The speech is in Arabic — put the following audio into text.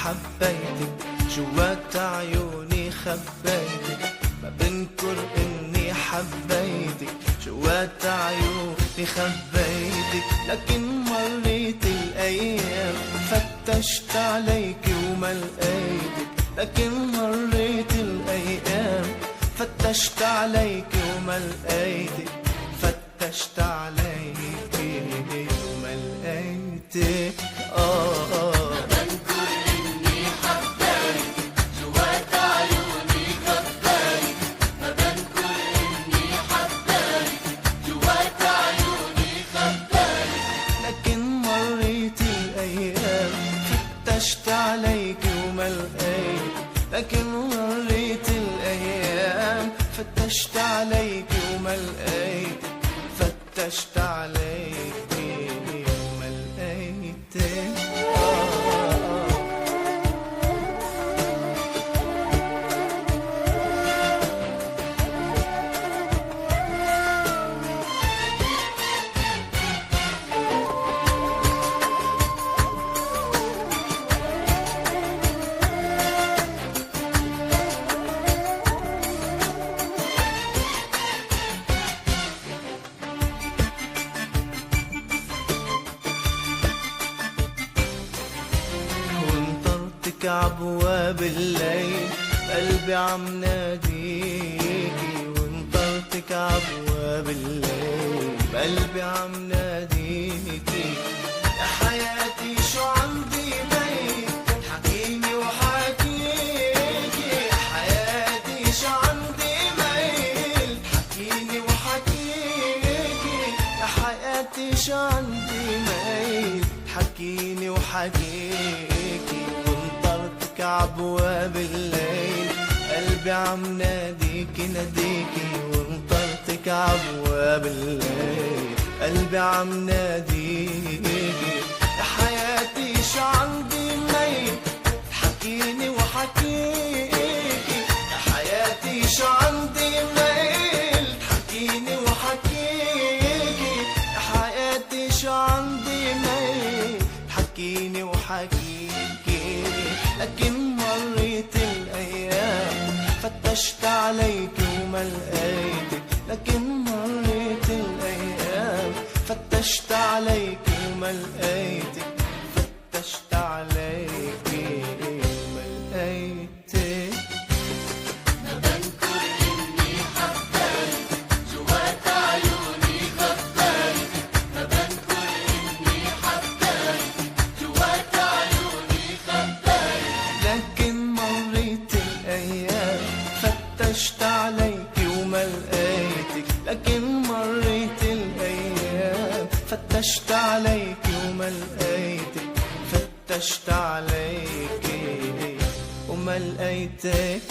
حبيتك، جوات عيوني خبيتك، ما بنكر إني حبيتك، جوات عيوني خبيتك. لكن مريت الأيام فتشت عليك وما لقيتك، لكن مريت الأيام فتشت عليك وما لقيتك، فتشت عليك وما لقيتك. بنكر إني حبيتك، جوات عيوني خبيتك، ما بنكر إني حبيتك، جوات عيوني خبيتك. لكن مريت الأيام فتشت عليك وما لقيتك، لكن مريت الأيام فتشت عليك وما لقيتك، فتشت عليك وما لقيتك. وانطرتك عبواب الليل قلبي عم ناديكي، وانطرتك عبواب الليل قلبي عم ناديكي. يا حياتي شو عندي بيت حكيني وحكيكي، يا حياتي شو عندي ميل حكيني وحكيكي، يا حياتي شو عندي ميل حكيني وحكيكي. وانطرتك عبواب الليل قلبي عم ناديكي ناديكي، وانطرتك عبواب الليل قلبي عم ناديكي. يا حياتي شو عندي ميل حكيني وحكيكي، يا حياتي شو عندي ميل حكيني وحكيكي، يا حياتي شو عندي ميل حكيني وحكيكي. لكن مريت الأيام فتشت عليك وما لقيتك، لكن مريت الأيام فتشت عليك وما لقيتك، فتشت عليك وما لقيتك. ما بنكر إني حبيتك، جوات عيوني خبيتك، ما بنكر إني حبيتك، جوات عيوني خبيتك. لكن مريت الأيام فتشت عليك وما لقيتك، لكن مريت الأيام فتشت عليك وما لقيتك، فتشت عليك وما لقيتك.